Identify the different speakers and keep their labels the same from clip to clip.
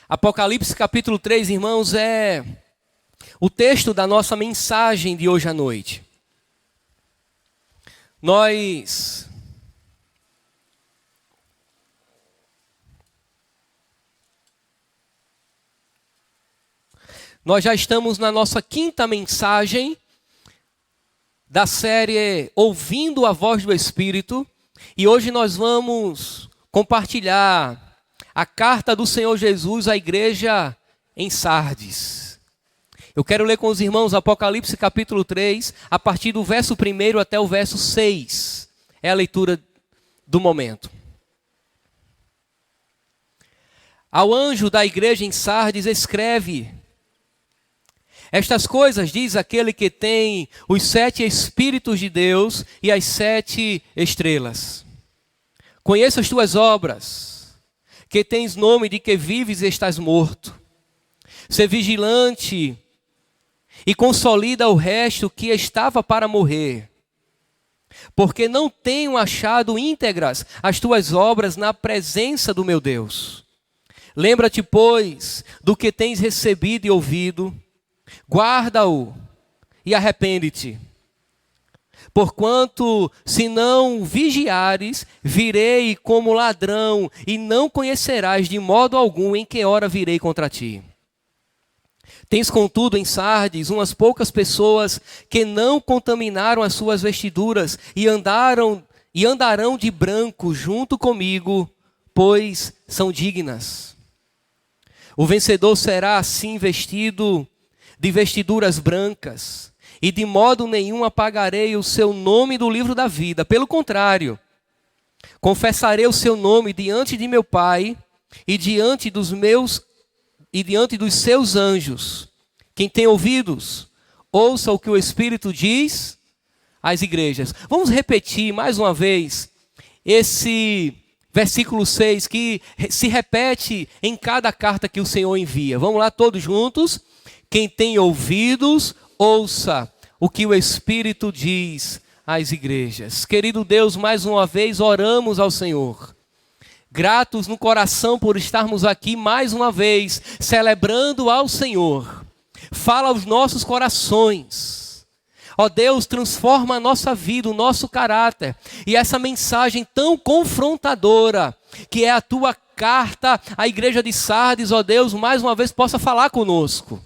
Speaker 1: Apocalipse capítulo 3, irmãos, é o texto da nossa mensagem de hoje à noite. Nós já estamos na nossa quinta mensagem da série Ouvindo a Voz do Espírito, e hoje nós vamos compartilhar a carta do Senhor Jesus à igreja em Sardes. Eu quero ler com os irmãos Apocalipse capítulo 3, a partir do verso 1 até o verso 6. É a leitura do momento. Ao anjo da igreja em Sardes escreve: estas coisas diz aquele que tem os 7 Espíritos de Deus e as 7 estrelas. Conheço as tuas obras, que tens nome de que vives e estás morto. Sê vigilante e consolida o resto que estava para morrer. Porque não tenho achado íntegras as tuas obras na presença do meu Deus. Lembra-te, pois, do que tens recebido e ouvido, guarda-o e arrepende-te. Porquanto, se não vigiares, virei como ladrão, e não conhecerás de modo algum em que hora virei contra ti. Tens, contudo, em Sardes, umas poucas pessoas que não contaminaram as suas vestiduras e andarão de branco junto comigo, pois são dignas. O vencedor será assim vestido de vestiduras brancas, e de modo nenhum apagarei o seu nome do livro da vida. Pelo contrário, confessarei o seu nome diante de meu Pai e diante dos seus anjos. Quem tem ouvidos, ouça o que o Espírito diz às igrejas. Vamos repetir mais uma vez esse versículo 6, que se repete em cada carta que o Senhor envia. Vamos lá todos juntos. Quem tem ouvidos, ouça o que o Espírito diz às igrejas. Querido Deus, mais uma vez oramos ao Senhor, gratos no coração por estarmos aqui mais uma vez, celebrando ao Senhor. Fala aos nossos corações. Ó Deus, transforma a nossa vida, o nosso caráter. E essa mensagem tão confrontadora, que é a tua carta à igreja de Sardes, ó Deus, mais uma vez possa falar conosco.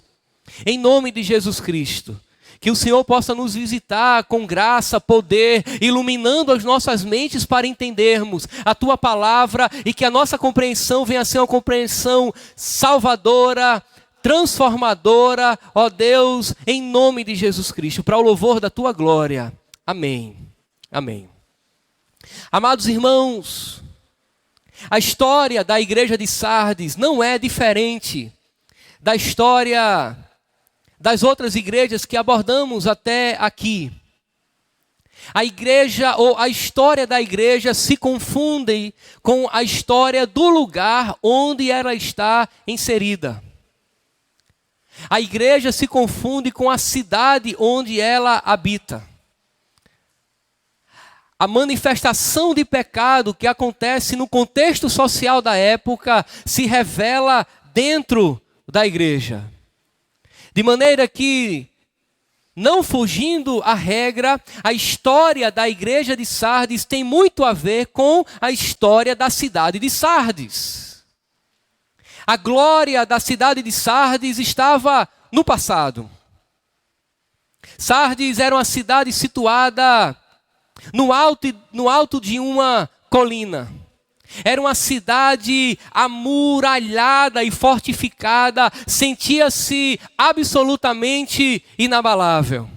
Speaker 1: Em nome de Jesus Cristo. Que o Senhor possa nos visitar com graça, poder, iluminando as nossas mentes para entendermos a Tua palavra e que a nossa compreensão venha a ser uma compreensão salvadora, transformadora, ó Deus, em nome de Jesus Cristo, para o louvor da Tua glória. Amém. Amém. Amados irmãos, a história da igreja de Sardes não é diferente da história das outras igrejas que abordamos até aqui. A igreja ou a história da igreja se confunde com a história do lugar onde ela está inserida. A igreja se confunde com a cidade onde ela habita. A manifestação de pecado que acontece no contexto social da época se revela dentro da igreja. De maneira que, não fugindo à regra, a história da igreja de Sardes tem muito a ver com a história da cidade de Sardes. A glória da cidade de Sardes estava no passado. Sardes era uma cidade situada no alto de uma colina. Era uma cidade amuralhada e fortificada, sentia-se absolutamente inabalável.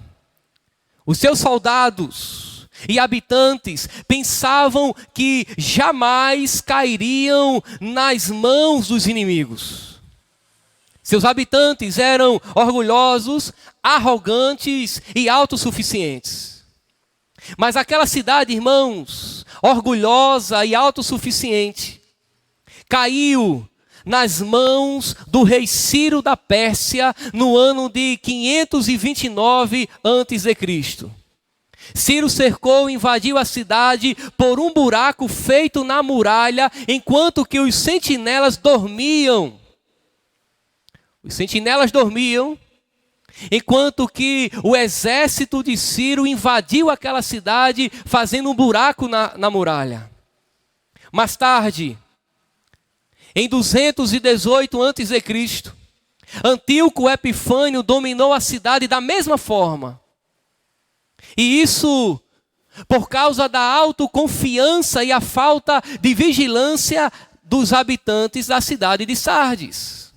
Speaker 1: Os seus soldados e habitantes pensavam que jamais cairiam nas mãos dos inimigos. Seus habitantes eram orgulhosos, arrogantes e autossuficientes. Mas aquela cidade, irmãos, orgulhosa e autossuficiente, caiu nas mãos do rei Ciro da Pérsia no ano de 529 a.C. Ciro cercou e invadiu a cidade por um buraco feito na muralha, enquanto que os sentinelas dormiam Os sentinelas dormiam, enquanto que o exército de Ciro invadiu aquela cidade, fazendo um buraco na muralha. Mais tarde, em 218 a.C., Antíoco Epifânio dominou a cidade da mesma forma. E isso por causa da autoconfiança e a falta de vigilância dos habitantes da cidade de Sardes.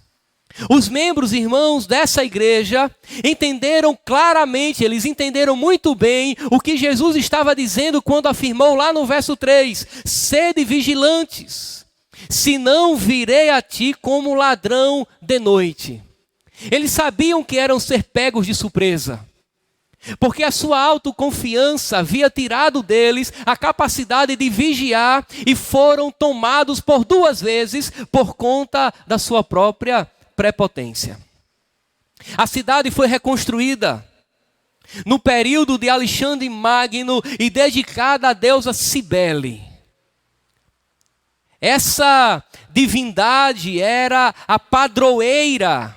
Speaker 1: Os membros, irmãos, dessa igreja entenderam claramente, eles entenderam muito bem o que Jesus estava dizendo quando afirmou lá no verso 3, sede vigilantes, senão virei a ti como ladrão de noite. Eles sabiam que eram ser pegos de surpresa, porque a sua autoconfiança havia tirado deles a capacidade de vigiar e foram tomados por 2 vezes por conta da sua própria prepotência. A cidade foi reconstruída no período de Alexandre Magno e dedicada à deusa Cibele. Essa divindade era a padroeira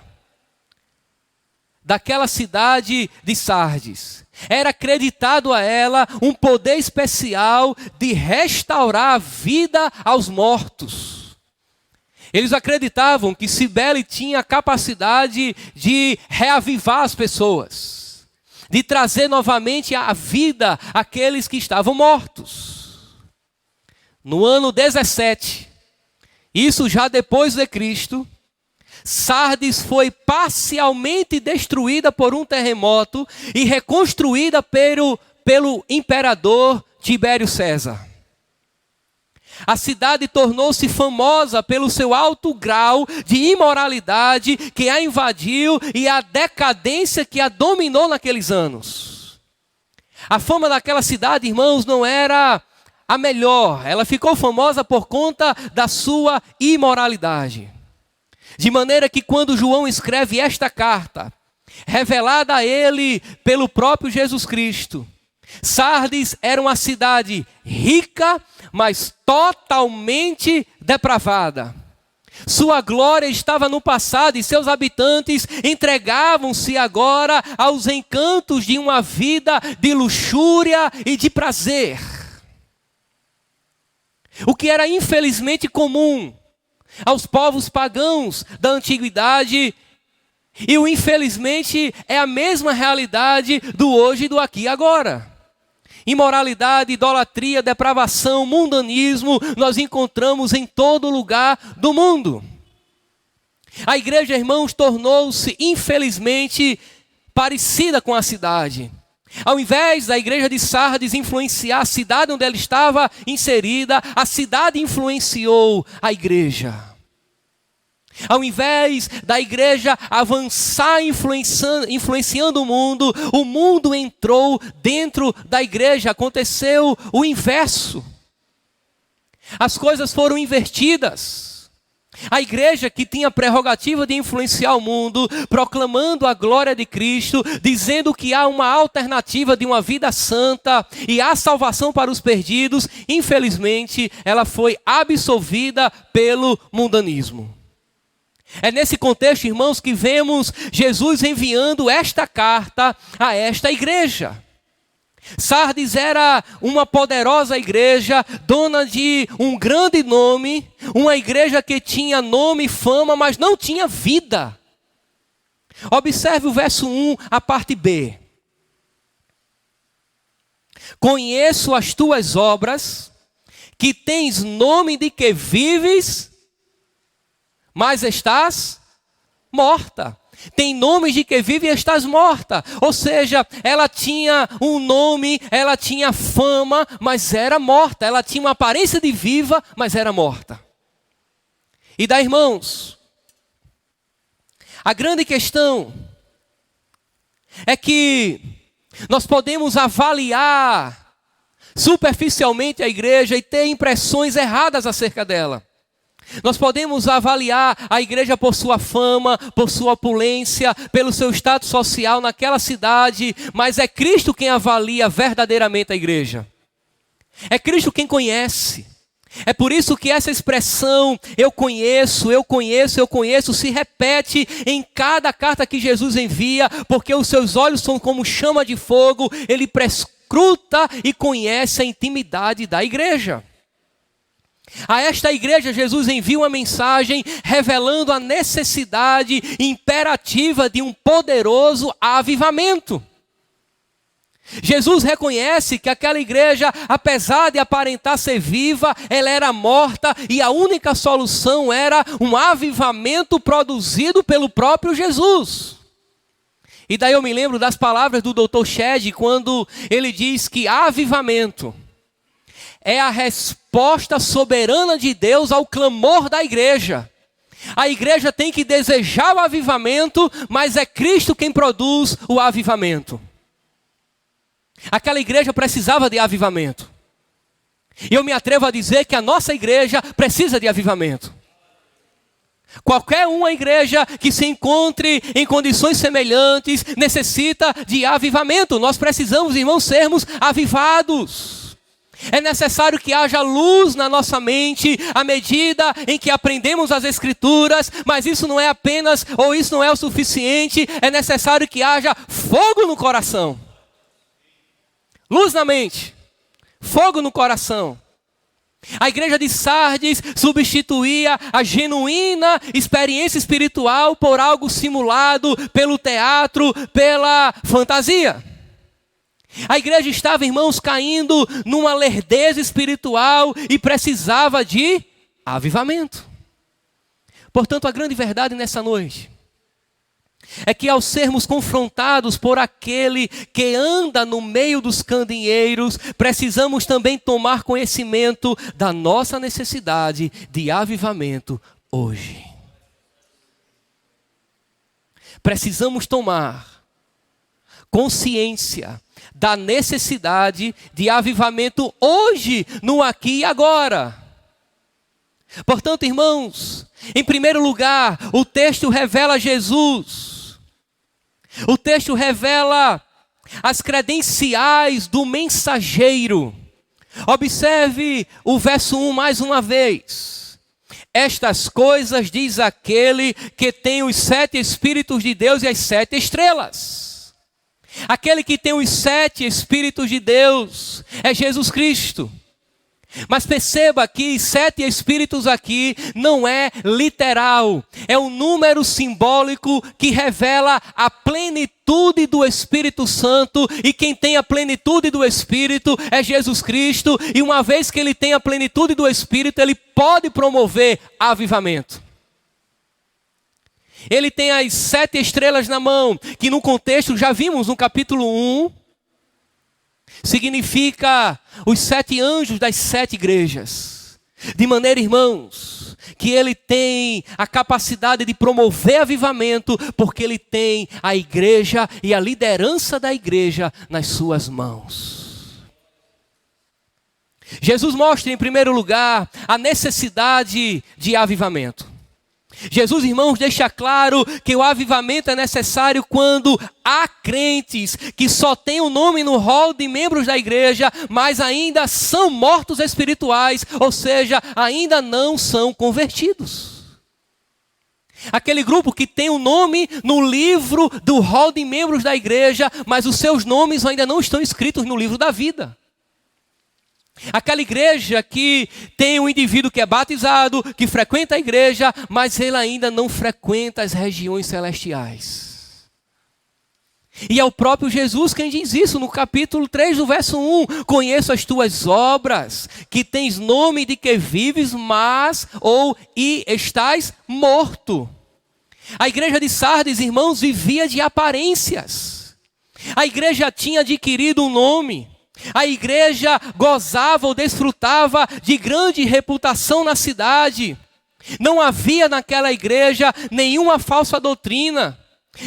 Speaker 1: daquela cidade de Sardes. Era acreditado a ela um poder especial de restaurar a vida aos mortos. Eles acreditavam que Cibele tinha a capacidade de reavivar as pessoas, de trazer novamente à vida aqueles que estavam mortos. No ano 17, isso já depois de Cristo, Sardes foi parcialmente destruída por um terremoto e reconstruída pelo imperador Tibério César. A cidade tornou-se famosa pelo seu alto grau de imoralidade que a invadiu e a decadência que a dominou naqueles anos. A fama daquela cidade, irmãos, não era a melhor. Ela ficou famosa por conta da sua imoralidade. De maneira que quando João escreve esta carta, revelada a ele pelo próprio Jesus Cristo, Sardes era uma cidade rica, mas totalmente depravada. Sua glória estava no passado e seus habitantes entregavam-se agora aos encantos de uma vida de luxúria e de prazer. O que era infelizmente comum aos povos pagãos da antiguidade, e o infelizmente é a mesma realidade do hoje e do aqui e agora. Imoralidade, idolatria, depravação, mundanismo, nós encontramos em todo lugar do mundo. A igreja, irmãos, tornou-se, infelizmente, parecida com a cidade. Ao invés da igreja de Sardes influenciar a cidade onde ela estava inserida, a cidade influenciou a igreja. Ao invés da igreja avançar influenciando o mundo entrou dentro da igreja. Aconteceu o inverso. As coisas foram invertidas. A igreja que tinha a prerrogativa de influenciar o mundo, proclamando a glória de Cristo, dizendo que há uma alternativa de uma vida santa e há salvação para os perdidos, infelizmente ela foi absolvida pelo mundanismo. É nesse contexto, irmãos, que vemos Jesus enviando esta carta a esta igreja. Sardes era uma poderosa igreja, dona de um grande nome, uma igreja que tinha nome e fama, mas não tinha vida. Observe o verso 1, a parte B. Conheço as tuas obras, que tens nome de que vives, mas estás morta. Tem nomes de que vive e estás morta. Ou seja, ela tinha um nome, ela tinha fama, mas era morta. Ela tinha uma aparência de viva, mas era morta. E daí, irmãos, a grande questão é que nós podemos avaliar superficialmente a igreja e ter impressões erradas acerca dela. Nós podemos avaliar a igreja por sua fama, por sua opulência, pelo seu status social naquela cidade, mas é Cristo quem avalia verdadeiramente a igreja. É Cristo quem conhece. É por isso que essa expressão, eu conheço, eu conheço, eu conheço, se repete em cada carta que Jesus envia, porque os seus olhos são como chama de fogo, ele prescruta e conhece a intimidade da igreja. A esta igreja, Jesus envia uma mensagem revelando a necessidade imperativa de um poderoso avivamento. Jesus reconhece que aquela igreja, apesar de aparentar ser viva, ela era morta e a única solução era um avivamento produzido pelo próprio Jesus. E daí eu me lembro das palavras do Dr. Shedd, quando ele diz que avivamento é a resposta soberana de Deus ao clamor da igreja. A igreja tem que desejar o avivamento, mas é Cristo quem produz o avivamento. Aquela igreja precisava de avivamento. E eu me atrevo a dizer que a nossa igreja precisa de avivamento. Qualquer uma igreja que se encontre em condições semelhantes necessita de avivamento. Nós precisamos, irmãos, sermos avivados. É necessário que haja luz na nossa mente à medida em que aprendemos as Escrituras, mas isso não é apenas, ou isso não é o suficiente, é necessário que haja fogo no coração. Luz na mente, fogo no coração. A igreja de Sardes substituía a genuína experiência espiritual por algo simulado pelo teatro, pela fantasia. A igreja estava, irmãos, caindo numa lerdeza espiritual e precisava de avivamento. Portanto, a grande verdade nessa noite é que ao sermos confrontados por aquele que anda no meio dos candeeiros, precisamos também tomar conhecimento da nossa necessidade de avivamento hoje. Precisamos tomar consciência da necessidade de avivamento hoje, no aqui e agora. Portanto, irmãos, em primeiro lugar, o texto revela Jesus. O texto revela as credenciais do mensageiro. Observe o verso 1 mais uma vez. Estas coisas diz aquele que tem os 7 Espíritos de Deus e as 7 estrelas. Aquele que tem os 7 Espíritos de Deus é Jesus Cristo. Mas perceba que 7 Espíritos aqui não é literal, é um número simbólico que revela a plenitude do Espírito Santo, e quem tem a plenitude do Espírito é Jesus Cristo, e uma vez que ele tem a plenitude do Espírito, ele pode promover avivamento. Ele tem as 7 estrelas na mão, que no contexto já vimos no capítulo 1, significa os 7 anjos das 7 igrejas. De maneira, irmãos, que ele tem a capacidade de promover avivamento, porque ele tem a igreja e a liderança da igreja nas suas mãos. Jesus mostra, em primeiro lugar, a necessidade de avivamento. Jesus, irmãos, deixa claro que o avivamento é necessário quando há crentes que só têm o nome no rol de membros da igreja, mas ainda são mortos espirituais, ou seja, ainda não são convertidos. Aquele grupo que tem o nome no livro do rol de membros da igreja, mas os seus nomes ainda não estão escritos no livro da vida. Aquela igreja que tem um indivíduo que é batizado, que frequenta a igreja, mas ele ainda não frequenta as regiões celestiais. E é o próprio Jesus quem diz isso no capítulo 3 do verso 1. Conheço as tuas obras, que tens nome de que vives, mas e estás morto. A igreja de Sardes, irmãos, vivia de aparências. A igreja tinha adquirido um nome. A igreja gozava ou desfrutava de grande reputação na cidade. Não havia naquela igreja nenhuma falsa doutrina.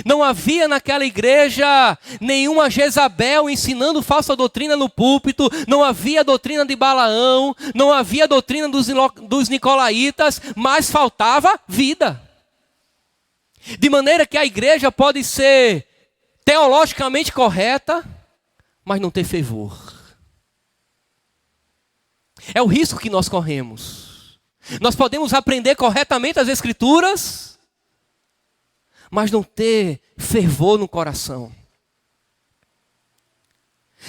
Speaker 1: Não havia naquela igreja nenhuma Jezabel ensinando falsa doutrina no púlpito. Não havia doutrina de Balaão. Não havia doutrina dos nicolaítas. Mas faltava vida. De maneira que a igreja pode ser teologicamente correta, mas não ter fervor. É o risco que nós corremos. Nós podemos aprender corretamente as Escrituras, mas não ter fervor no coração.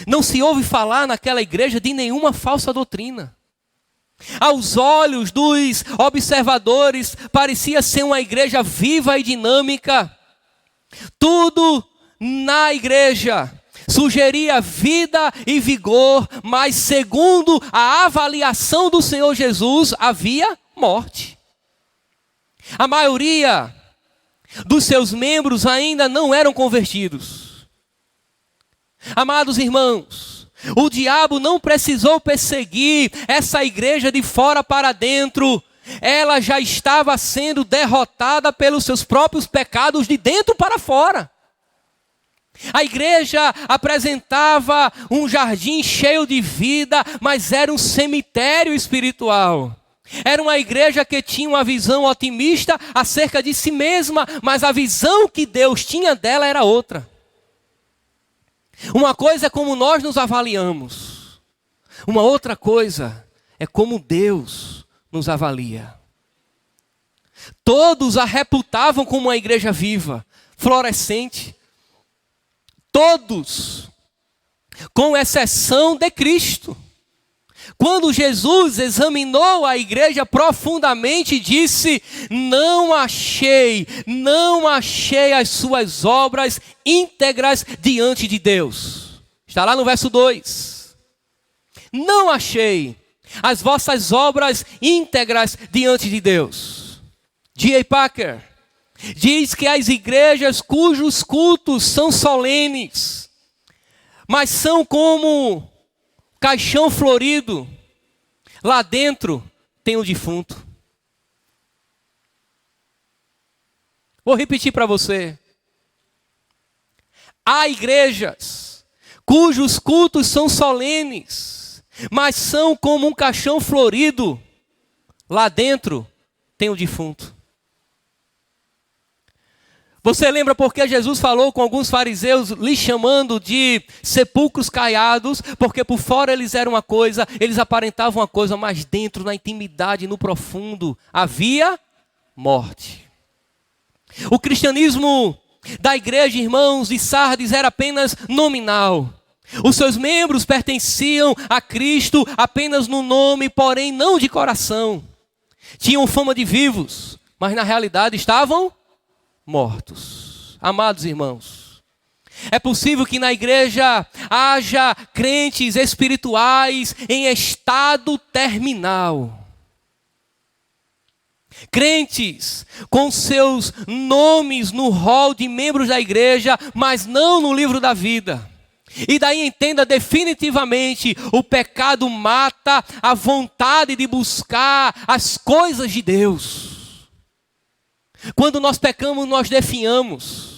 Speaker 1: Não se ouve falar naquela igreja de nenhuma falsa doutrina. Aos olhos dos observadores, parecia ser uma igreja viva e dinâmica. Tudo na igreja sugeria vida e vigor, mas segundo a avaliação do Senhor Jesus, havia morte. A maioria dos seus membros ainda não eram convertidos. Amados irmãos, o diabo não precisou perseguir essa igreja de fora para dentro. Ela já estava sendo derrotada pelos seus próprios pecados de dentro para fora. A igreja apresentava um jardim cheio de vida, mas era um cemitério espiritual. Era uma igreja que tinha uma visão otimista acerca de si mesma, mas a visão que Deus tinha dela era outra. Uma coisa é como nós nos avaliamos. Uma outra coisa é como Deus nos avalia. Todos a reputavam como uma igreja viva, florescente. Todos, com exceção de Cristo. Quando Jesus examinou a igreja profundamente, disse: não achei as suas obras íntegras diante de Deus. Está lá no verso 2. Não achei as vossas obras íntegras diante de Deus. D.A. Packer diz que as igrejas cujos cultos são solenes, mas são como caixão florido, lá dentro tem um defunto. Vou repetir para você. Há igrejas cujos cultos são solenes, mas são como um caixão florido, lá dentro tem um defunto. Você lembra porque Jesus falou com alguns fariseus, lhes chamando de sepulcros caiados, porque por fora eles eram uma coisa, eles aparentavam uma coisa, mas dentro, na intimidade, no profundo, havia morte. O cristianismo da igreja, irmãos, de Sardes era apenas nominal. Os seus membros pertenciam a Cristo apenas no nome, porém não de coração. Tinham fama de vivos, mas na realidade estavam mortos. Amados irmãos, é possível que na igreja haja crentes espirituais em estado terminal. Crentes com seus nomes no rol de membros da igreja, mas não no livro da vida. E daí entenda definitivamente, o pecado mata a vontade de buscar as coisas de Deus. Quando nós pecamos, nós definhamos.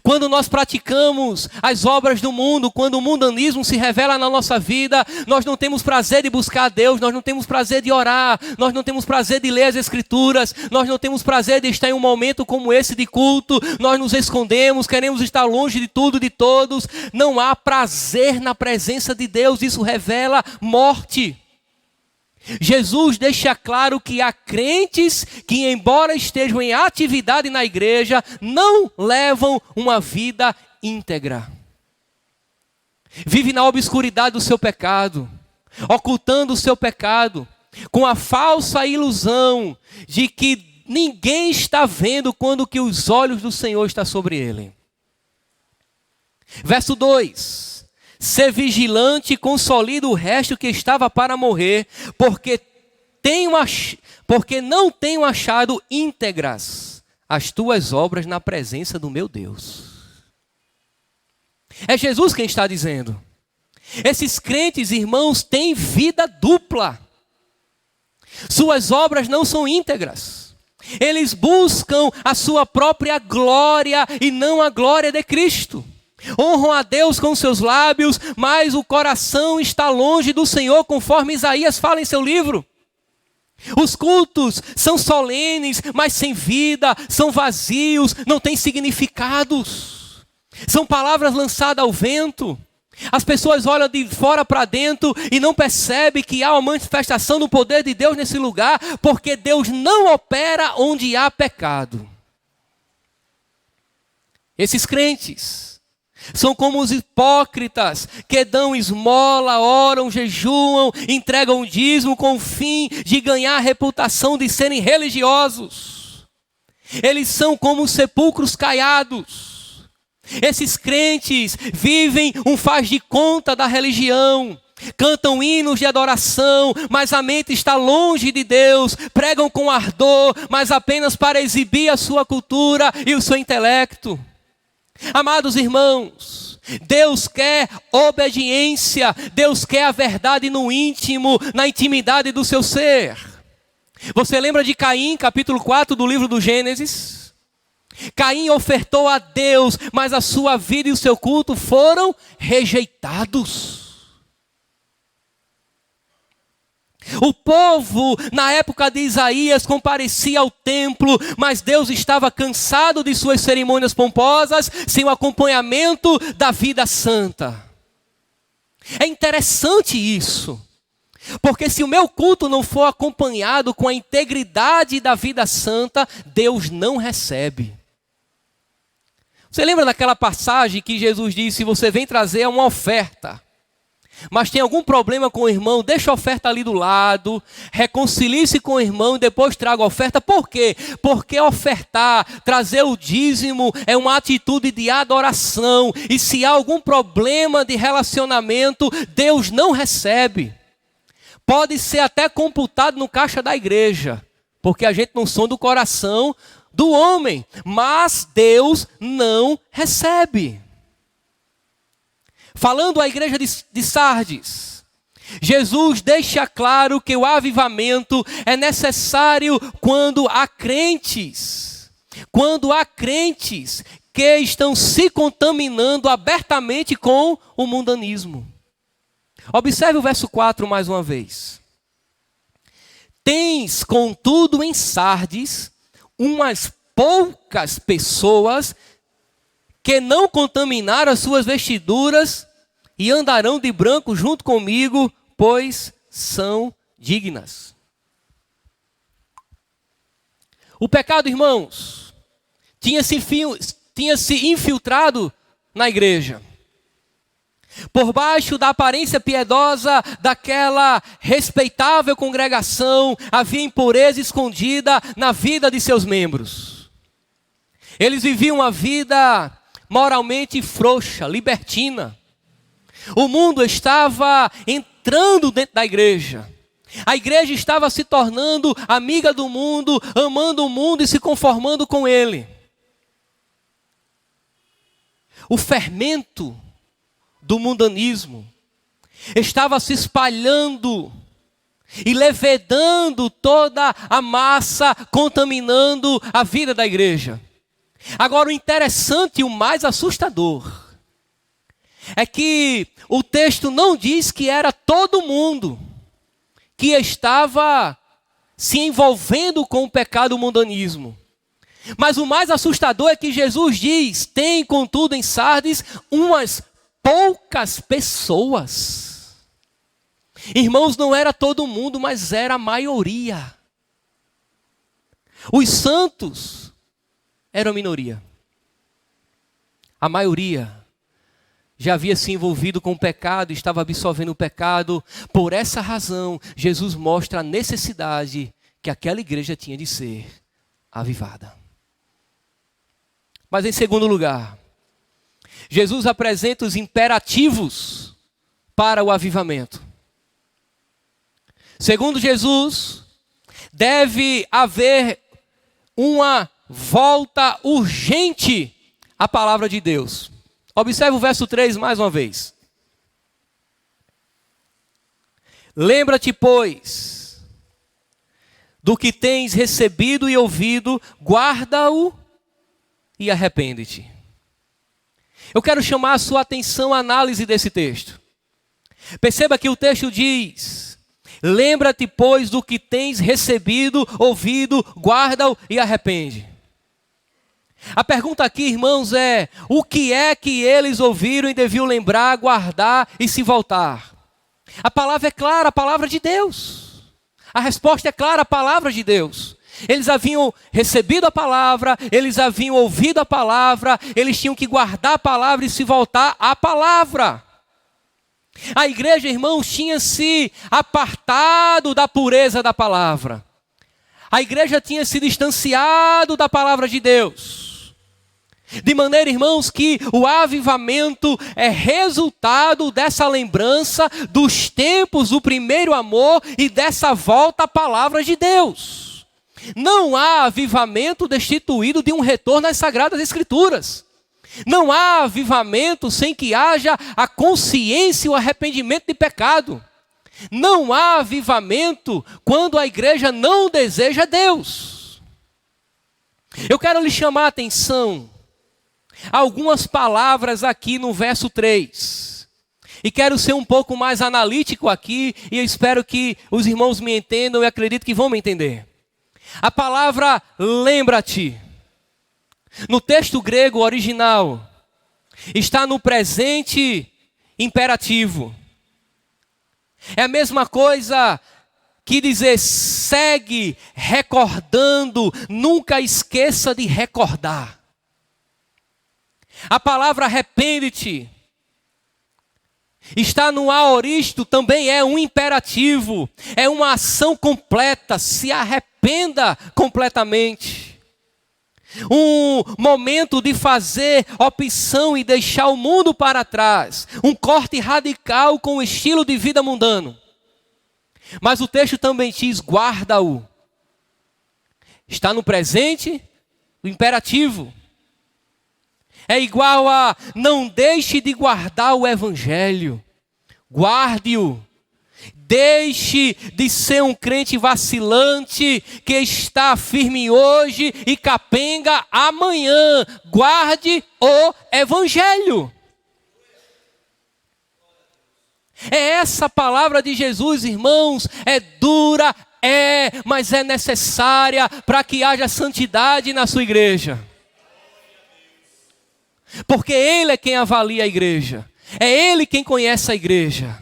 Speaker 1: Quando nós praticamos as obras do mundo, quando o mundanismo se revela na nossa vida, nós não temos prazer de buscar a Deus, nós não temos prazer de orar, nós não temos prazer de ler as Escrituras, nós não temos prazer de estar em um momento como esse de culto, nós nos escondemos, queremos estar longe de tudo, de todos. Não há prazer na presença de Deus, isso revela morte. Jesus deixa claro que há crentes que, embora estejam em atividade na igreja, não levam uma vida íntegra. Vive na obscuridade do seu pecado, ocultando o seu pecado, com a falsa ilusão de que ninguém está vendo quando que os olhos do Senhor estão sobre ele. Verso 2. Ser vigilante e consolida o resto que estava para morrer, porque não tenho achado íntegras as tuas obras na presença do meu Deus. É Jesus quem está dizendo. Esses crentes, irmãos, têm vida dupla. Suas obras não são íntegras. Eles buscam a sua própria glória e não a glória de Cristo. Honram a Deus com seus lábios, mas o coração está longe do Senhor, conforme Isaías fala em seu livro. Os cultos são solenes, mas sem vida, são vazios, não têm significados. São palavras lançadas ao vento. As pessoas olham de fora para dentro e não percebem que há uma manifestação do poder de Deus nesse lugar, porque Deus não opera onde há pecado. Esses crentes são como os hipócritas que dão esmola, oram, jejuam, entregam dízimo com o fim de ganhar a reputação de serem religiosos. Eles são como os sepulcros caiados. Esses crentes vivem um faz de conta da religião, cantam hinos de adoração, mas a mente está longe de Deus, pregam com ardor, mas apenas para exibir a sua cultura e o seu intelecto. Amados irmãos, Deus quer obediência, Deus quer a verdade no íntimo, na intimidade do seu ser. Você lembra de Caim, capítulo 4 do livro do Gênesis? Caim ofertou a Deus, mas a sua vida e o seu culto foram rejeitados. O povo, na época de Isaías, comparecia ao templo, mas Deus estava cansado de suas cerimônias pomposas, sem o acompanhamento da vida santa. É interessante isso, porque se o meu culto não for acompanhado com a integridade da vida santa, Deus não recebe. Você lembra daquela passagem que Jesus disse: você vem trazer uma oferta, mas tem algum problema com o irmão, deixa a oferta ali do lado, reconcilie-se com o irmão e depois traga a oferta. Por quê? Porque ofertar, trazer o dízimo é uma atitude de adoração, e se há algum problema de relacionamento, Deus não recebe. Pode ser até computado no caixa da igreja, porque a gente não sonda o coração do homem, mas Deus não recebe. Falando à igreja de Sardes, Jesus deixa claro que o avivamento é necessário quando há crentes que estão se contaminando abertamente com o mundanismo. Observe o verso 4 mais uma vez. Tens, contudo, em Sardes, umas poucas pessoas que não contaminaram as suas vestiduras e andarão de branco junto comigo, pois são dignas. O pecado, irmãos, tinha se infiltrado na igreja. Por baixo da aparência piedosa daquela respeitável congregação, havia impureza escondida na vida de seus membros. Eles viviam uma vida moralmente frouxa, libertina. O mundo estava entrando dentro da igreja. A igreja estava se tornando amiga do mundo, amando o mundo e se conformando com ele. O fermento do mundanismo estava se espalhando e levedando toda a massa, contaminando a vida da igreja. Agora, o interessante e o mais assustador é que o texto não diz que era todo mundo que estava se envolvendo com o pecado do mundanismo. Mas o mais assustador é que Jesus diz: tem, contudo, em Sardes umas poucas pessoas. Irmãos, não era todo mundo, mas era a maioria. Os santos eram a minoria. A maioria já havia se envolvido com o pecado, estava absorvendo o pecado. Por essa razão, Jesus mostra a necessidade que aquela igreja tinha de ser avivada. Mas em segundo lugar, Jesus apresenta os imperativos para o avivamento. Segundo Jesus, deve haver uma volta urgente à palavra de Deus. Observe o verso 3 mais uma vez. Lembra-te, pois, do que tens recebido e ouvido, guarda-o e arrepende-te. Eu quero chamar a sua atenção à análise desse texto. Perceba que o texto diz: lembra-te, pois, do que tens recebido, ouvido, guarda-o e arrepende. A pergunta aqui, irmãos, é: o que é que eles ouviram e deviam lembrar, guardar e se voltar? A palavra é clara, a palavra de Deus. A resposta é clara, a palavra de Deus. Eles haviam recebido a palavra, eles haviam ouvido a palavra, eles tinham que guardar a palavra e se voltar à palavra. A igreja, irmãos, tinha se apartado da pureza da palavra. A igreja tinha se distanciado da palavra de Deus. De maneira, irmãos, que o avivamento é resultado dessa lembrança dos tempos do primeiro amor e dessa volta à palavra de Deus. Não há avivamento destituído de um retorno às Sagradas Escrituras. Não há avivamento sem que haja a consciência e o arrependimento de pecado. Não há avivamento quando a igreja não deseja Deus. Eu quero lhe chamar a atenção a algumas palavras aqui no verso 3. E quero ser um pouco mais analítico aqui, e eu espero que os irmãos me entendam e acredito que vão me entender. A palavra lembra-te, no texto grego original, está no presente imperativo. É a mesma coisa que dizer segue recordando, nunca esqueça de recordar. A palavra arrepende-te está no aoristo, também é um imperativo, é uma ação completa, se arrependa completamente. Um momento de fazer opção e deixar o mundo para trás, um corte radical com o estilo de vida mundano. Mas o texto também diz, guarda-o. Está no presente, o imperativo. É igual a não deixe de guardar o evangelho. Guarde-o. Deixe de ser um crente vacilante que está firme hoje e capenga amanhã. Guarde o evangelho. É essa palavra de Jesus, irmãos, é dura, mas é necessária para que haja santidade na sua igreja. Porque Ele é quem avalia a igreja. É Ele quem conhece a igreja.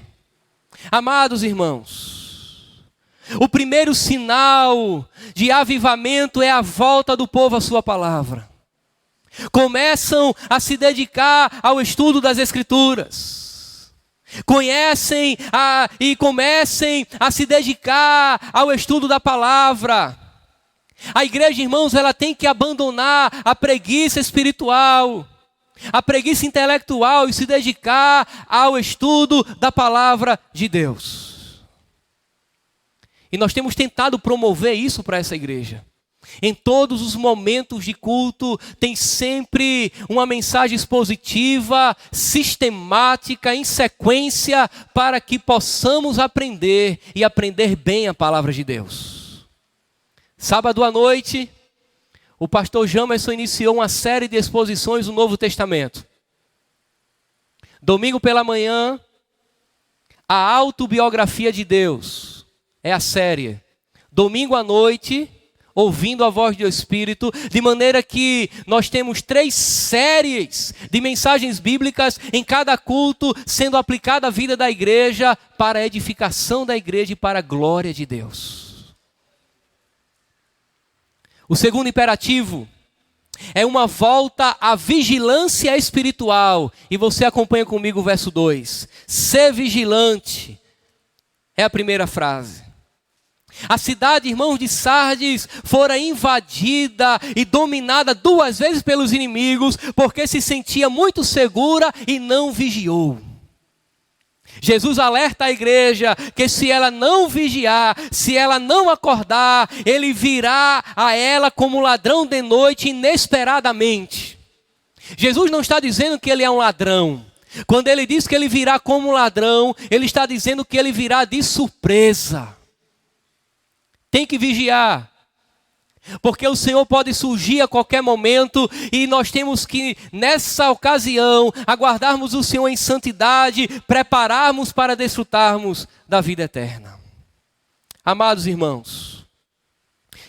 Speaker 1: Amados irmãos, o primeiro sinal de avivamento é a volta do povo à sua palavra. Começam a se dedicar ao estudo das Escrituras. Comecem a se dedicar ao estudo da palavra. A igreja, irmãos, ela tem que abandonar a preguiça espiritual, a preguiça intelectual e se dedicar ao estudo da palavra de Deus. E nós temos tentado promover isso para essa igreja. Em todos os momentos de culto tem sempre uma mensagem expositiva, sistemática, em sequência, para que possamos aprender e aprender bem a palavra de Deus. Sábado à noite, o pastor Jamerson iniciou uma série de exposições do Novo Testamento. Domingo pela manhã, a autobiografia de Deus é a série. Domingo à noite, ouvindo a voz do Espírito, de maneira que nós temos 3 séries de mensagens bíblicas em cada culto, sendo aplicada à vida da igreja, para a edificação da igreja e para a glória de Deus. O segundo imperativo é uma volta à vigilância espiritual. E você acompanha comigo o verso 2. Ser vigilante é a primeira frase. A cidade, irmãos, de Sardes fora invadida e dominada 2 vezes pelos inimigos, porque se sentia muito segura e não vigiou. Jesus alerta a igreja que se ela não vigiar, se ela não acordar, ele virá a ela como ladrão de noite inesperadamente. Jesus não está dizendo que ele é um ladrão. Quando ele diz que ele virá como ladrão, ele está dizendo que ele virá de surpresa. Tem que vigiar, porque o Senhor pode surgir a qualquer momento e nós temos que, nessa ocasião, aguardarmos o Senhor em santidade, prepararmos para desfrutarmos da vida eterna. Amados irmãos,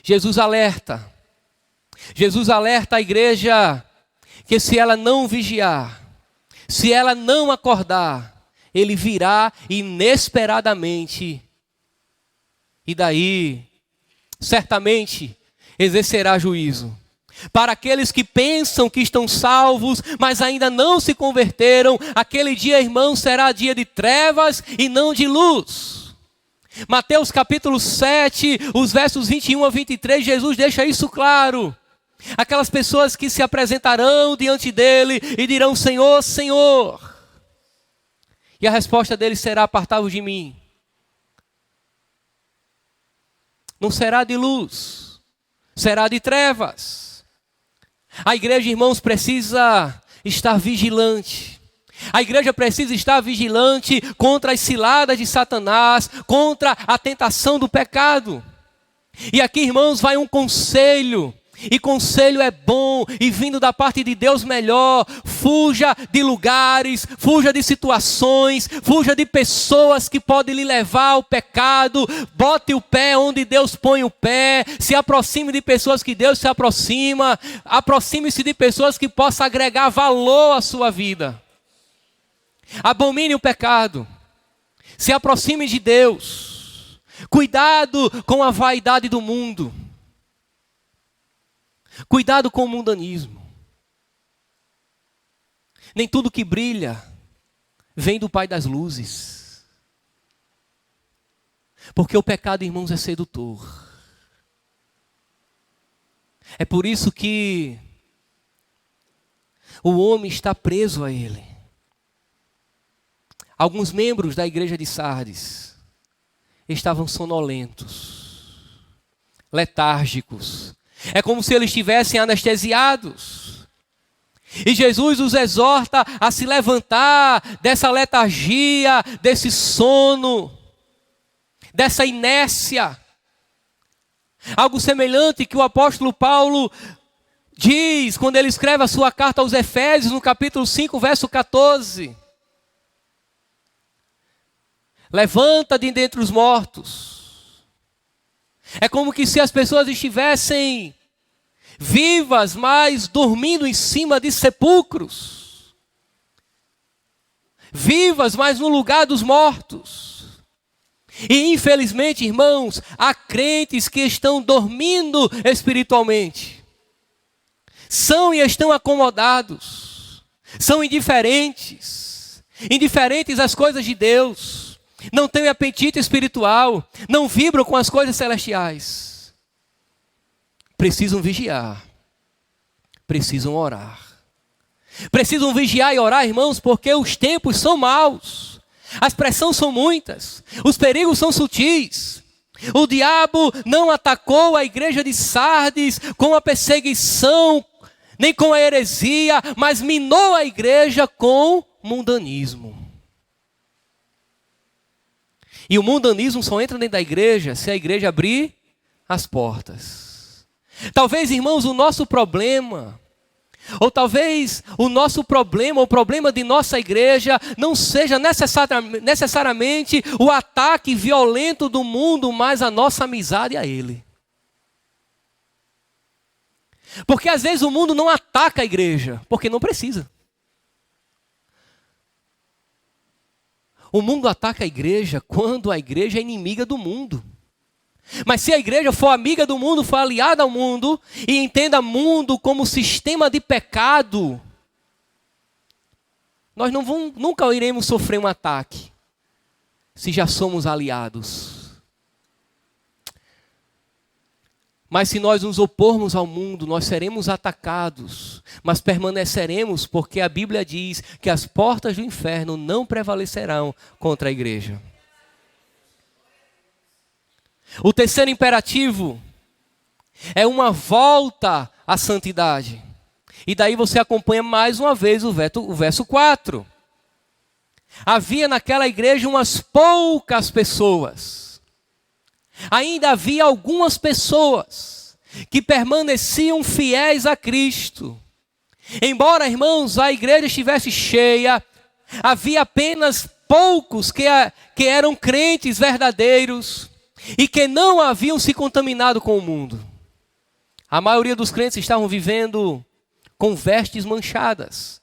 Speaker 1: Jesus alerta Jesus alerta a igreja que se ela não vigiar, se ela não acordar, ele virá inesperadamente e daí, certamente, exercerá juízo. Para aqueles que pensam que estão salvos, mas ainda não se converteram, aquele dia, irmão, será dia de trevas e não de luz. Mateus capítulo 7, os versos 21 a 23, Jesus deixa isso claro. Aquelas pessoas que se apresentarão diante dele e dirão: Senhor, Senhor. E a resposta dele será: apartai-vos de mim. Não será de luz, será de trevas. A igreja, irmãos, precisa estar vigilante. A igreja precisa estar vigilante contra as ciladas de Satanás, contra a tentação do pecado. E aqui, irmãos, vai um conselho. E conselho é bom e vindo da parte de Deus melhor. Fuja de lugares, fuja de situações, fuja de pessoas que podem lhe levar ao pecado. Bote o pé onde Deus põe o pé. Se aproxime de pessoas que Deus se aproxima. Aproxime-se de pessoas que possam agregar valor à sua vida. Abomine o pecado. Se aproxime de Deus. Cuidado com a vaidade do mundo. Cuidado com o mundanismo. Nem tudo que brilha vem do Pai das luzes. Porque o pecado, irmãos, é sedutor. É por isso que o homem está preso a ele. Alguns membros da igreja de Sardes estavam sonolentos, letárgicos. É como se eles estivessem anestesiados. E Jesus os exorta a se levantar dessa letargia, desse sono, dessa inércia. Algo semelhante que o apóstolo Paulo diz quando ele escreve a sua carta aos Efésios, no capítulo 5, verso 14. Levanta de dentre os mortos. É como que se as pessoas estivessem vivas, mas dormindo em cima de sepulcros. Vivas, mas no lugar dos mortos. E infelizmente, irmãos, há crentes que estão dormindo espiritualmente. São e estão acomodados. São indiferentes. Indiferentes às coisas de Deus. Não têm apetite espiritual, não vibram com as coisas celestiais. Precisam vigiar, precisam orar. Precisam vigiar e orar, irmãos, porque os tempos são maus. As pressões são muitas, os perigos são sutis. O diabo não atacou a igreja de Sardes com a perseguição, nem com a heresia, mas minou a igreja com mundanismo. E o mundanismo só entra dentro da igreja se a igreja abrir as portas. Talvez, irmãos, o nosso problema, ou talvez o nosso problema, o problema de nossa igreja, não seja necessariamente o ataque violento do mundo, mas a nossa amizade a ele. Porque às vezes o mundo não ataca a igreja, porque não precisa. O mundo ataca a igreja quando a igreja é inimiga do mundo. Mas se a igreja for amiga do mundo, for aliada ao mundo, e entenda o mundo como sistema de pecado, nós nunca iremos sofrer um ataque, se já somos aliados. Mas se nós nos opormos ao mundo, nós seremos atacados, mas permaneceremos, porque a Bíblia diz que as portas do inferno não prevalecerão contra a igreja. O terceiro imperativo é uma volta à santidade. E daí você acompanha mais uma vez o verso 4. Havia naquela igreja umas poucas pessoas. Ainda havia algumas pessoas que permaneciam fiéis a Cristo. Embora, irmãos, a igreja estivesse cheia, havia apenas poucos que eram crentes verdadeiros e que não haviam se contaminado com o mundo. A maioria dos crentes estavam vivendo com vestes manchadas.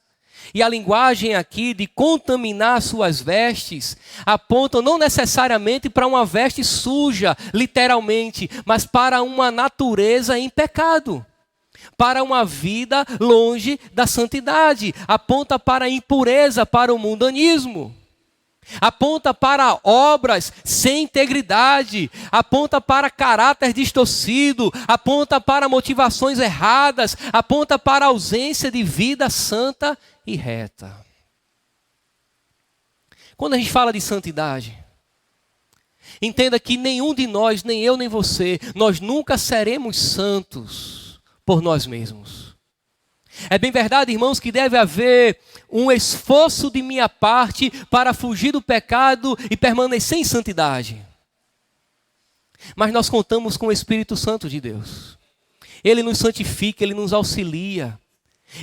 Speaker 1: E a linguagem aqui de contaminar suas vestes aponta não necessariamente para uma veste suja, literalmente, mas para uma natureza em pecado. Para uma vida longe da santidade. Aponta para a impureza, para o mundanismo. Aponta para obras sem integridade, aponta para caráter distorcido, aponta para motivações erradas, aponta para a ausência de vida santa e reta. Quando a gente fala de santidade, entenda que nenhum de nós, nem eu nem você, nós nunca seremos santos por nós mesmos. É bem verdade, irmãos, que deve haver um esforço de minha parte para fugir do pecado e permanecer em santidade. Mas nós contamos com o Espírito Santo de Deus. Ele nos santifica, Ele nos auxilia.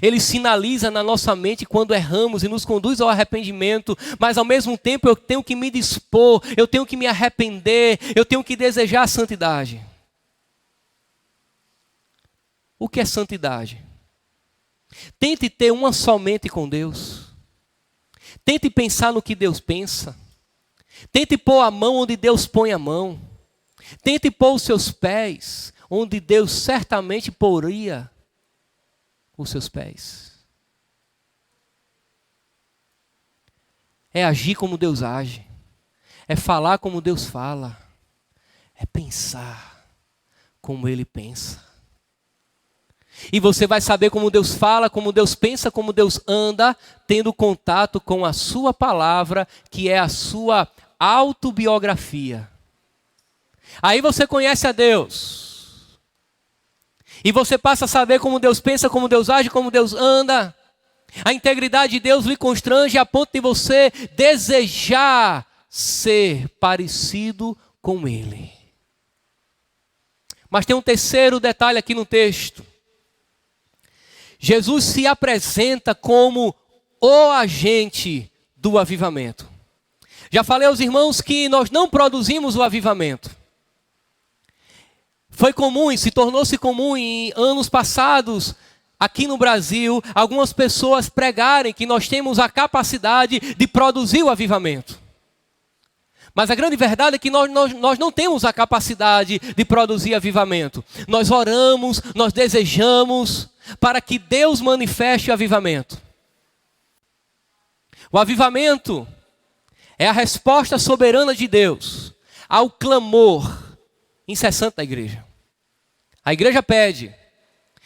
Speaker 1: Ele sinaliza na nossa mente quando erramos e nos conduz ao arrependimento. Mas ao mesmo tempo eu tenho que me dispor, eu tenho que me arrepender, eu tenho que desejar a santidade. O que é santidade? Tente ter uma somente com Deus. Tente pensar no que Deus pensa. Tente pôr a mão onde Deus põe a mão. Tente pôr os seus pés onde Deus certamente poria os seus pés. É agir como Deus age. É falar como Deus fala. É pensar como Ele pensa. E você vai saber como Deus fala, como Deus pensa, como Deus anda, tendo contato com a sua palavra, que é a sua autobiografia. Aí você conhece a Deus. E você passa a saber como Deus pensa, como Deus age, como Deus anda. A integridade de Deus lhe constrange a ponto de você desejar ser parecido com Ele. Mas tem um terceiro detalhe aqui no texto. Jesus se apresenta como o agente do avivamento. Já falei aos irmãos que nós não produzimos o avivamento. Foi comum e se tornou-se comum em anos passados, aqui no Brasil, algumas pessoas pregarem que nós temos a capacidade de produzir o avivamento. Mas a grande verdade é que nós não temos a capacidade de produzir avivamento. Nós oramos, nós desejamos para que Deus manifeste o avivamento. O avivamento é a resposta soberana de Deus ao clamor incessante da igreja. A igreja pede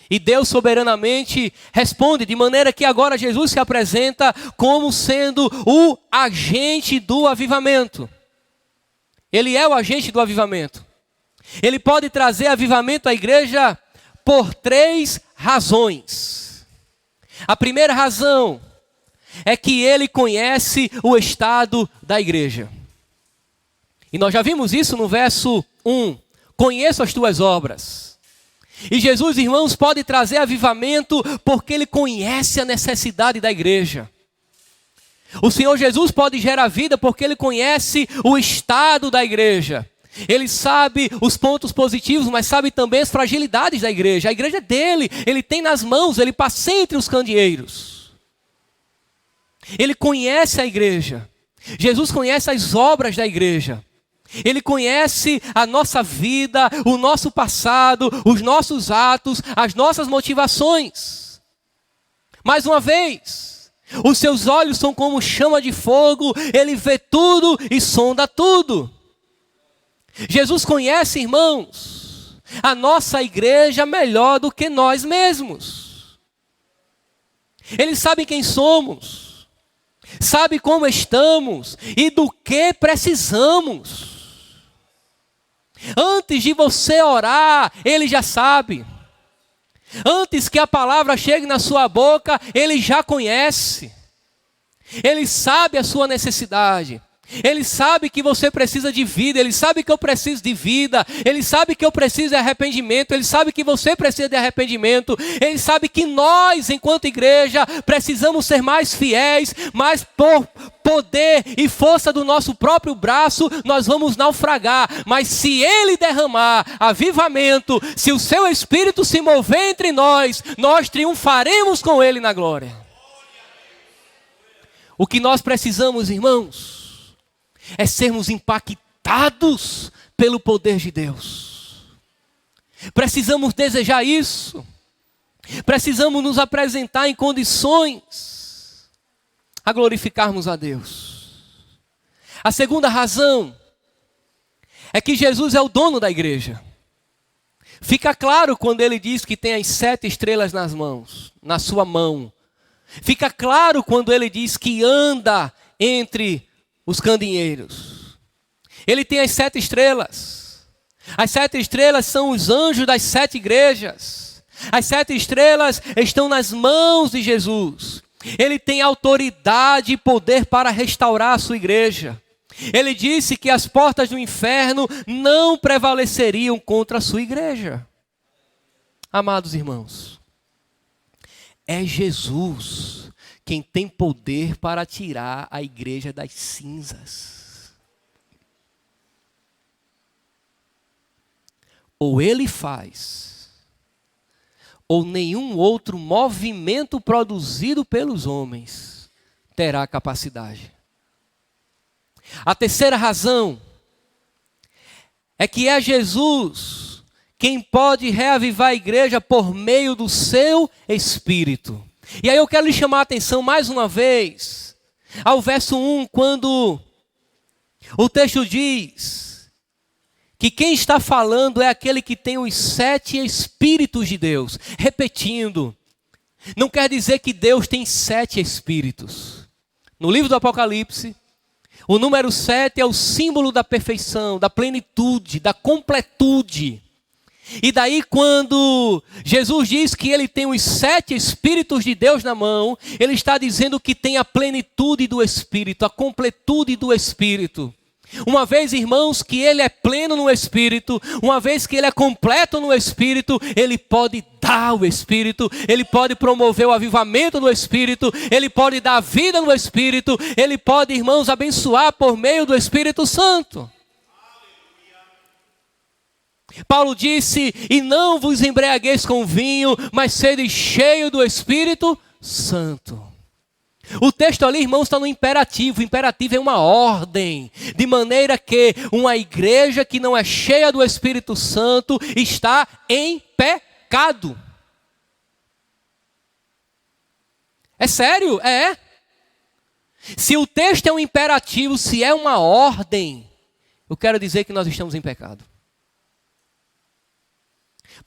Speaker 1: e Deus soberanamente responde, de maneira que agora Jesus se apresenta como sendo o agente do avivamento. Ele é o agente do avivamento. Ele pode trazer avivamento à igreja por 3 razões. A primeira razão é que ele conhece o estado da igreja. E nós já vimos isso no verso 1. Conheço as tuas obras. E Jesus, irmãos, pode trazer avivamento porque ele conhece a necessidade da igreja. O Senhor Jesus pode gerar vida porque ele conhece o estado da igreja. Ele sabe os pontos positivos, mas sabe também as fragilidades da igreja. A igreja é dele, ele tem nas mãos, ele passa entre os candeeiros. Ele conhece a igreja. Jesus conhece as obras da igreja. Ele conhece a nossa vida, o nosso passado, os nossos atos, as nossas motivações. Mais uma vez, os seus olhos são como chama de fogo, ele vê tudo e sonda tudo. Jesus conhece, irmãos, a nossa igreja melhor do que nós mesmos. Ele sabe quem somos, sabe como estamos e do que precisamos. Antes de você orar, ele já sabe. Antes que a palavra chegue na sua boca, ele já conhece. Ele sabe a sua necessidade. Ele sabe que você precisa de vida, Ele sabe que eu preciso de vida, Ele sabe que eu preciso de arrependimento, Ele sabe que você precisa de arrependimento, Ele sabe que nós, enquanto igreja, precisamos ser mais fiéis, mas por poder e força do nosso próprio braço, nós vamos naufragar. Mas se Ele derramar avivamento, se o Seu Espírito se mover entre nós, nós triunfaremos com Ele na glória. O que nós precisamos, irmãos, é sermos impactados pelo poder de Deus. Precisamos desejar isso. Precisamos nos apresentar em condições a glorificarmos a Deus. A segunda razão é que Jesus é o dono da igreja. Fica claro quando ele diz que tem as 7 estrelas nas mãos, na sua mão. Fica claro quando ele diz que anda entre os candeeiros. Ele tem as 7 estrelas. As 7 estrelas são os anjos das 7 igrejas. As 7 estrelas estão nas mãos de Jesus. Ele tem autoridade e poder para restaurar a sua igreja. Ele disse que as portas do inferno não prevaleceriam contra a sua igreja. Amados irmãos, é Jesus quem tem poder para tirar a igreja das cinzas. Ou Ele faz, ou nenhum outro movimento produzido pelos homens terá capacidade. A terceira razão é que é Jesus quem pode reavivar a igreja por meio do seu Espírito. E aí eu quero lhe chamar a atenção mais uma vez ao verso 1, quando o texto diz que quem está falando é aquele que tem os 7 Espíritos de Deus. Repetindo, não quer dizer que Deus tem 7 Espíritos. No livro do Apocalipse, o número 7 é o símbolo da perfeição, da plenitude, da completude. E daí quando Jesus diz que ele tem os 7 Espíritos de Deus na mão, ele está dizendo que tem a plenitude do Espírito, a completude do Espírito. Uma vez, irmãos, que ele é pleno no Espírito, uma vez que ele é completo no Espírito, ele pode dar o Espírito, ele pode promover o avivamento no Espírito, ele pode dar vida no Espírito, ele pode, irmãos, abençoar por meio do Espírito Santo. Paulo disse, e não vos embriagueis com vinho, mas sede cheio do Espírito Santo. O texto ali, irmãos, está no imperativo. O imperativo é uma ordem, de maneira que uma igreja que não é cheia do Espírito Santo está em pecado. É sério? É. Se o texto é um imperativo, se é uma ordem, eu quero dizer que nós estamos em pecado.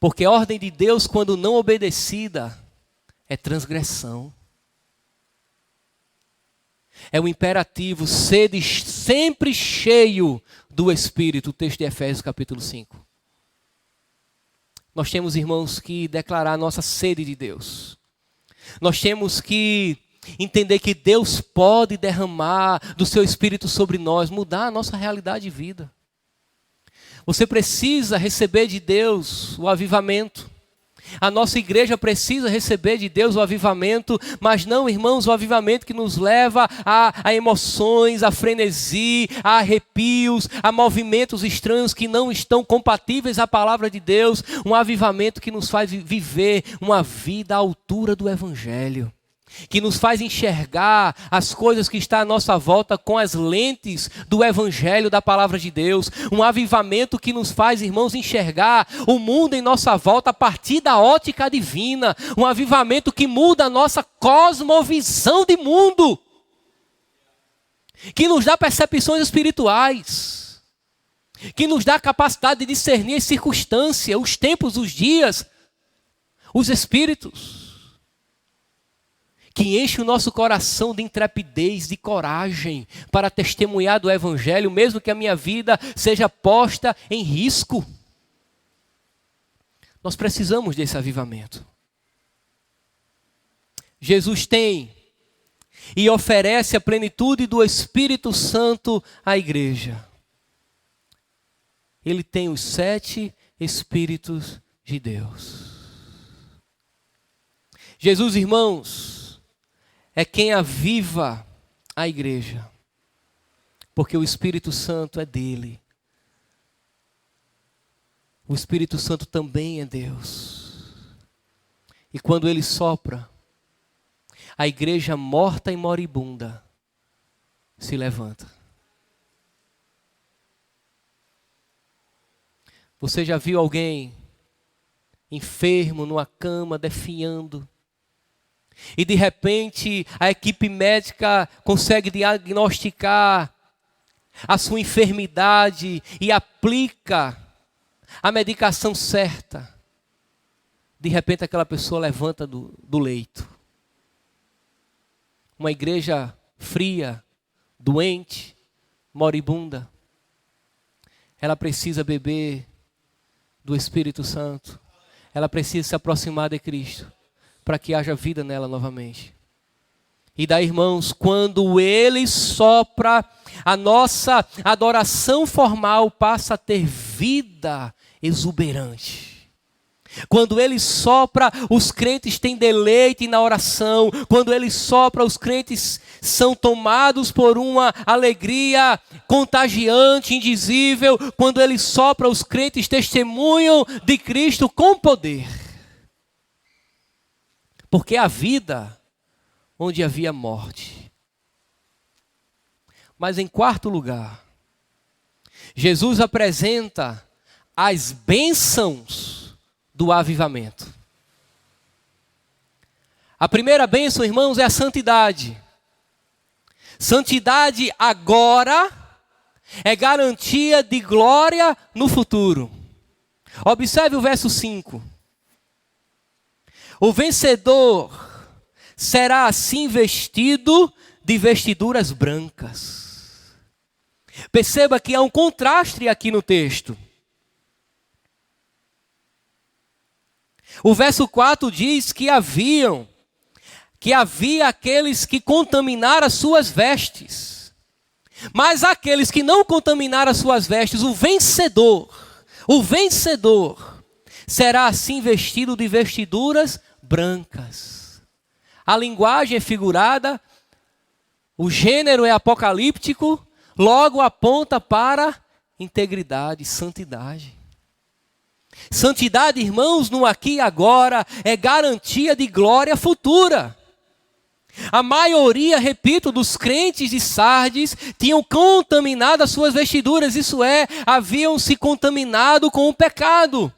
Speaker 1: Porque a ordem de Deus, quando não obedecida, é transgressão. É um imperativo, sede sempre cheio do Espírito, o texto de Efésios capítulo 5. Nós temos, irmãos, que declarar a nossa sede de Deus. Nós temos que entender que Deus pode derramar do seu Espírito sobre nós, mudar a nossa realidade de vida. Você precisa receber de Deus o avivamento. A nossa igreja precisa receber de Deus o avivamento, mas não, irmãos, o avivamento que nos leva a emoções, a frenesi, a arrepios, a movimentos estranhos que não estão compatíveis à palavra de Deus. Um avivamento que nos faz viver uma vida à altura do Evangelho, que nos faz enxergar as coisas que estão à nossa volta com as lentes do Evangelho, da palavra de Deus. Um avivamento que nos faz, irmãos, enxergar o mundo em nossa volta a partir da ótica divina. Um avivamento que muda a nossa cosmovisão de mundo, que nos dá percepções espirituais, que nos dá a capacidade de discernir as circunstâncias, os tempos, os dias, os espíritos, que enche o nosso coração de intrepidez, de coragem para testemunhar do Evangelho, mesmo que a minha vida seja posta em risco. Nós precisamos desse avivamento. Jesus tem e oferece a plenitude do Espírito Santo à igreja. Ele tem os 7 Espíritos de Deus. Jesus, irmãos, é quem aviva a igreja, porque o Espírito Santo é dele. O Espírito Santo também é Deus. E quando ele sopra, a igreja morta e moribunda se levanta. Você já viu alguém enfermo numa cama, definhando, e de repente a equipe médica consegue diagnosticar a sua enfermidade e aplica a medicação certa? De repente aquela pessoa levanta do leito. Uma igreja fria, doente, moribunda, ela precisa beber do Espírito Santo. Ela precisa se aproximar de Cristo para que haja vida nela novamente. E daí, irmãos, quando ele sopra, a nossa adoração formal passa a ter vida exuberante. Quando ele sopra, os crentes têm deleite na oração. Quando ele sopra, os crentes são tomados por uma alegria contagiante, indizível. Quando ele sopra, os crentes testemunham de Cristo com poder. Porque há vida onde havia morte. Mas em quarto lugar, Jesus apresenta as bênçãos do avivamento. A primeira bênção, irmãos, é a santidade. Santidade agora é garantia de glória no futuro. Observe o verso 5. O vencedor será assim vestido de vestiduras brancas. Perceba que há um contraste aqui no texto. O verso 4 diz que havia aqueles que contaminaram as suas vestes. Mas aqueles que não contaminaram as suas vestes, o vencedor será assim vestido de vestiduras brancas. A linguagem é figurada, o gênero é apocalíptico, logo aponta para integridade, santidade. Santidade, irmãos, no aqui e agora, é garantia de glória futura. A maioria, repito, dos crentes de Sardes tinham contaminado as suas vestiduras, isso é, haviam se contaminado com o pecado.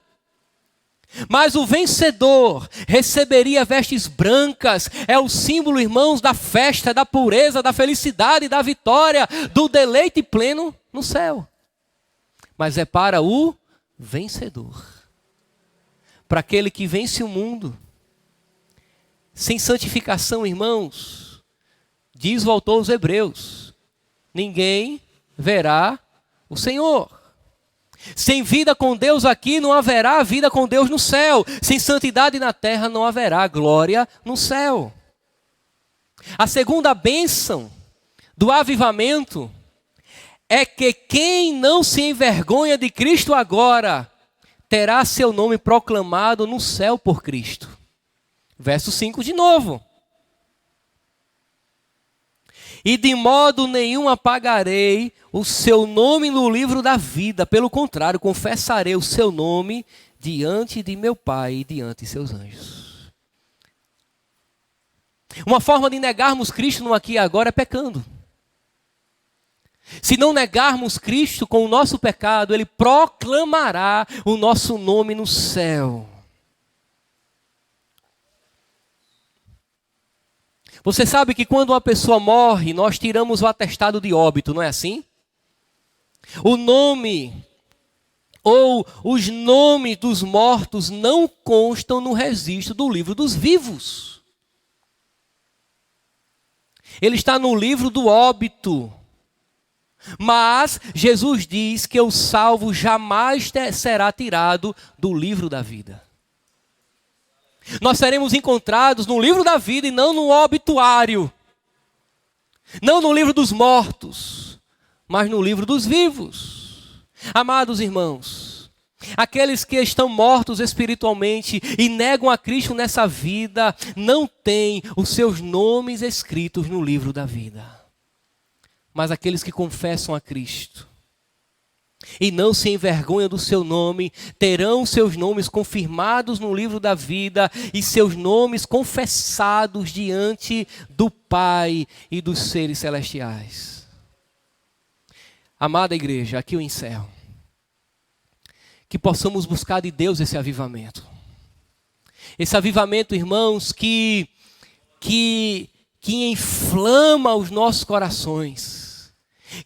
Speaker 1: Mas o vencedor receberia vestes brancas, é o símbolo, irmãos, da festa, da pureza, da felicidade, da vitória, do deleite pleno no céu. Mas é para o vencedor, para aquele que vence o mundo. Sem santificação, irmãos, diz o autor aos Hebreus, ninguém verá o Senhor. Sem vida com Deus aqui não haverá vida com Deus no céu. Sem santidade na terra não haverá glória no céu. A segunda bênção do avivamento é que quem não se envergonha de Cristo agora, terá seu nome proclamado no céu por Cristo. Verso 5 de novo. E de modo nenhum apagarei o seu nome no livro da vida. Pelo contrário, confessarei o seu nome diante de meu Pai e diante de seus anjos. Uma forma de negarmos Cristo no aqui e agora é pecando. Se não negarmos Cristo com o nosso pecado, Ele proclamará o nosso nome no céu. Você sabe que quando uma pessoa morre, nós tiramos o atestado de óbito, não é assim? O nome ou os nomes dos mortos não constam no registro do livro dos vivos. Ele está no livro do óbito. Mas Jesus diz que o salvo jamais será tirado do livro da vida. Nós seremos encontrados no livro da vida e não no obituário. Não no livro dos mortos, mas no livro dos vivos. Amados irmãos, aqueles que estão mortos espiritualmente e negam a Cristo nessa vida, não têm os seus nomes escritos no livro da vida. Mas aqueles que confessam a Cristo e não se envergonham do seu nome, terão seus nomes confirmados no livro da vida e seus nomes confessados diante do Pai e dos seres celestiais. Amada igreja, aqui eu encerro. Que possamos buscar de Deus esse avivamento. Esse avivamento, irmãos, que inflama os nossos corações,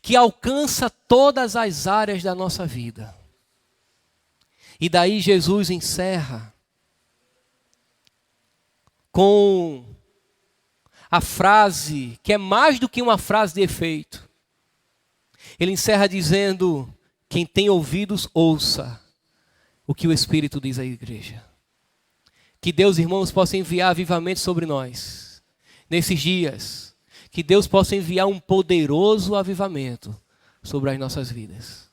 Speaker 1: que alcança todas as áreas da nossa vida. E daí Jesus encerra com a frase, que é mais do que uma frase de efeito. Ele encerra dizendo: quem tem ouvidos, ouça o que o Espírito diz à igreja. Que Deus, irmãos, possa enviar avivamento sobre nós nesses dias. Que Deus possa enviar um poderoso avivamento sobre as nossas vidas.